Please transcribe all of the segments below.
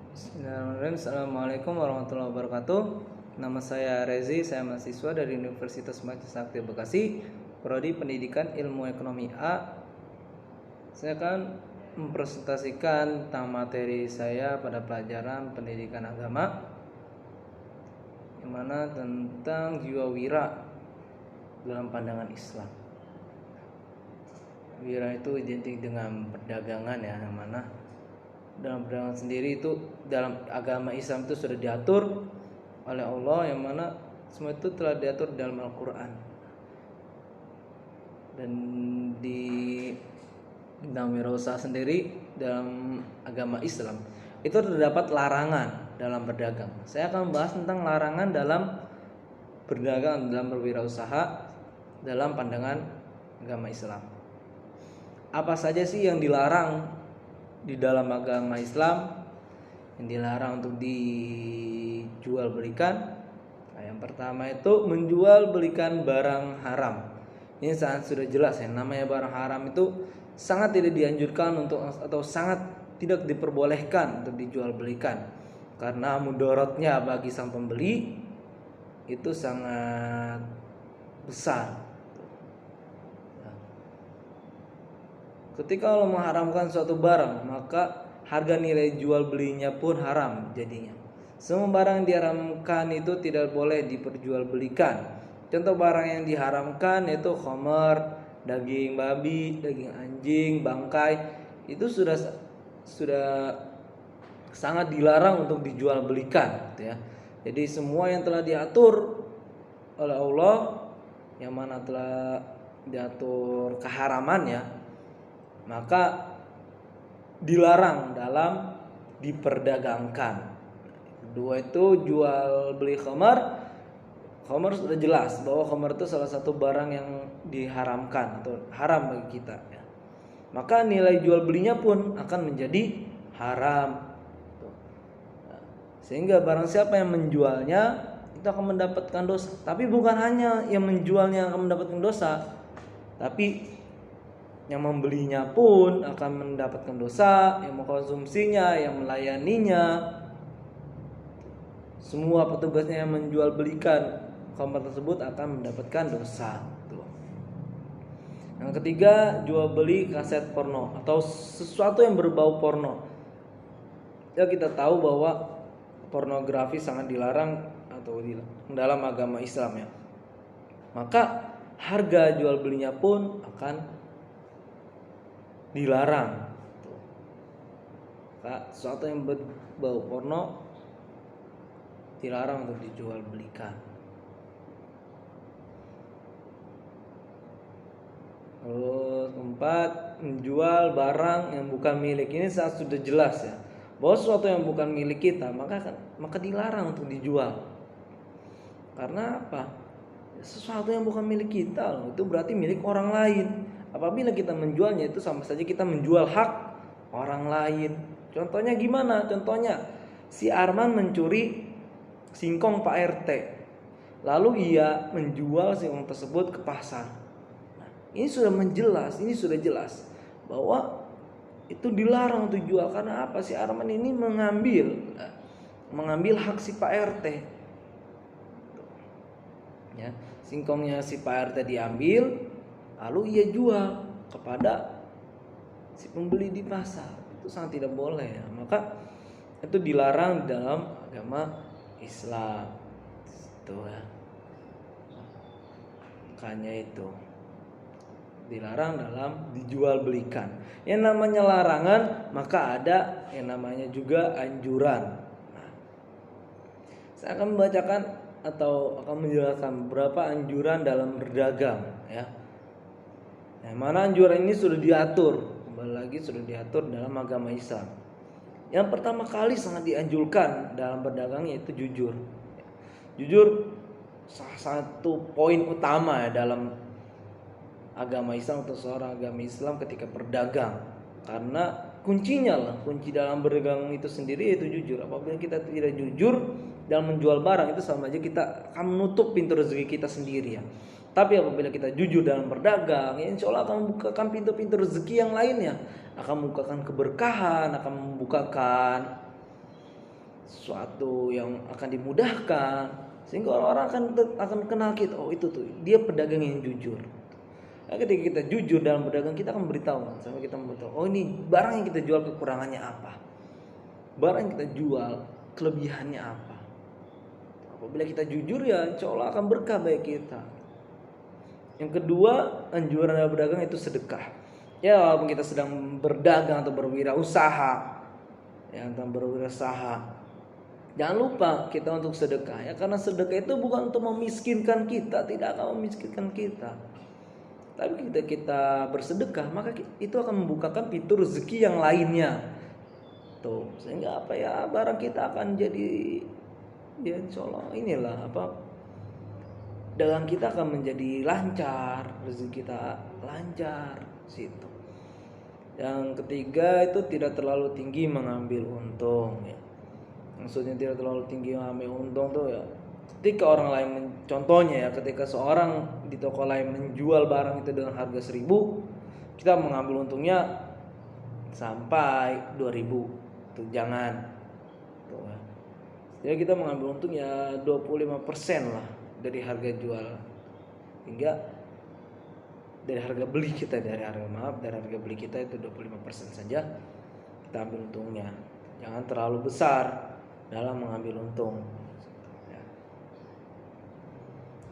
Bismillahirrahmanirrahim. Assalamualaikum warahmatullahi wabarakatuh. Nama saya Rezi, saya mahasiswa dari Universitas Majlis Sakti Bekasi, Prodi Pendidikan Ilmu Ekonomi A. Saya akan mempresentasikan tentang materi saya pada pelajaran pendidikan agama, yang mana tentang jiwa wira dalam pandangan Islam. Wira itu identik dengan perdagangan, ya, yang mana dalam perdagangan sendiri itu dalam agama Islam itu sudah diatur oleh Allah, yang mana semua itu telah diatur dalam Al-Quran. Dan di dalam wirausaha sendiri dalam agama Islam itu terdapat larangan dalam berdagang. Saya akan membahas tentang larangan dalam berdagang, dalam berwirausaha dalam pandangan agama Islam. Apa saja sih yang dilarang di dalam agama Islam, yang dilarang untuk dijual belikan? Nah, yang pertama itu menjual belikan barang haram. Ini sangat sudah jelas, ya, namanya barang haram itu sangat tidak dianjurkan untuk, atau sangat tidak diperbolehkan untuk dijual belikan, karena mudaratnya bagi sang pembeli itu sangat besar. Ketika Allah mengharamkan suatu barang, maka harga nilai jual belinya pun haram jadinya. Semua barang yang diharamkan itu tidak boleh diperjualbelikan. Contoh barang yang diharamkan yaitu khamar, daging babi, daging anjing, bangkai, itu sudah sangat dilarang untuk dijual belikan, gitu ya. Jadi semua yang telah diatur oleh Allah, yang mana telah diatur keharamannya, maka dilarang dalam diperdagangkan. Kedua itu jual beli khamar. Khamar sudah jelas bahwa khamar itu salah satu barang yang diharamkan atau haram bagi kita, ya. Maka nilai jual belinya pun akan menjadi haram. Sehingga barang siapa yang menjualnya itu akan mendapatkan dosa. Tapi bukan hanya yang menjualnya akan mendapatkan dosa, tapi yang membelinya pun akan mendapatkan dosa, yang mengkonsumsinya, yang melayaninya, semua petugasnya yang menjual belikan khamar tersebut akan mendapatkan dosa. Yang ketiga, jual beli kaset porno atau sesuatu yang berbau porno. Ya, kita tahu bahwa pornografi sangat dilarang atau dalam agama Islam, ya. Maka harga jual belinya pun akan dilarang. Sesuatu yang berbau porno dilarang untuk dijual belikan. Terus keempat, menjual barang yang bukan milik. Ini saat sudah jelas, ya, bahwa sesuatu yang bukan milik kita maka dilarang untuk dijual. Karena apa? Sesuatu yang bukan milik kita itu berarti milik orang lain. Apabila kita menjualnya itu sama saja kita menjual hak orang lain. Contohnya gimana? Contohnya si Arman mencuri singkong Pak RT, lalu ia menjual singkong tersebut ke pasar. Nah, ini sudah jelas bahwa itu dilarang untuk jual. Karena apa? Si Arman ini mengambil hak si Pak RT. Ya, singkongnya si Pak RT diambil, lalu ia jual kepada si pembeli di pasar. Itu sangat tidak boleh, ya. Maka itu dilarang dalam agama Islam. Itu, ya. Makanya itu dilarang dalam dijual belikan. Yang namanya larangan, maka ada yang namanya juga anjuran. Nah, saya akan membacakan atau akan menjelaskan beberapa anjuran dalam berdagang, ya. Yang mana anjuran ini sudah diatur, kembali lagi sudah diatur dalam agama Islam. Yang pertama kali sangat dianjurkan dalam berdagang yaitu jujur. Jujur salah satu poin utama, ya, dalam agama Islam atau seorang agama Islam ketika berdagang. Karena kunci dalam berdagang itu sendiri yaitu jujur. Apabila kita tidak jujur dalam menjual barang, itu sama aja kita akan menutup pintu rezeki kita sendiri, ya. Tapi apabila kita jujur dalam berdagang, ya insya Allah akan membukakan pintu-pintu rezeki yang lainnya, akan membukakan keberkahan, akan membukakan sesuatu yang akan dimudahkan, sehingga orang-orang akan kenal kita, oh itu tuh dia pedagang yang jujur. Nah, ketika kita jujur dalam berdagang, kita akan beritahu, sampai kita memberitahu, oh ini barang yang kita jual kekurangannya apa, barang yang kita jual kelebihannya apa. Apabila kita jujur, ya insya Allah akan berkah bagi kita. Yang kedua, anjuran dalam berdagang itu sedekah. Ya, walaupun kita sedang berdagang atau berwirausaha, ya, tentang berwirausaha, jangan lupa kita untuk sedekah, ya, karena sedekah itu bukan untuk memiskinkan kita, tidak akan memiskinkan kita. Tapi ketika kita bersedekah, maka itu akan membukakan pintu rezeki yang lainnya. Tuh, sehingga apa ya, barang kita akan jadi, ya insyaallah inilah dagang kita akan menjadi lancar, rezeki kita lancar situ. Yang ketiga itu tidak terlalu tinggi mengambil untung, ya. Maksudnya tidak terlalu tinggi mengambil untung tuh ya, ketika orang lain, contohnya ya, ketika seorang di toko lain menjual barang itu dengan harga 1.000, kita mengambil untungnya sampai 2.000, tuh jangan. Tuh. Jadi kita mengambil untung ya 25% lah dari harga jual, hingga dari harga beli kita, dari harga beli kita itu 25% saja kita ambil untungnya. Jangan terlalu besar dalam mengambil untung, ya.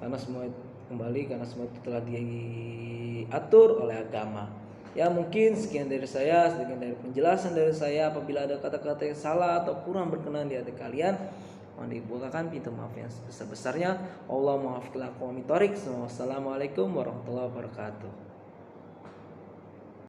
Karena semua itu telah diatur oleh agama. Ya mungkin sekian dari saya, sedikit dari penjelasan dari saya. Apabila ada kata-kata yang salah atau kurang berkenan di hati kalian, mohon dibukakan pintu maaf yang sebesar-besarnya. Allah muwaffiq ila aqwamit thoriq. Wassalamualaikum warahmatullahi wabarakatuh.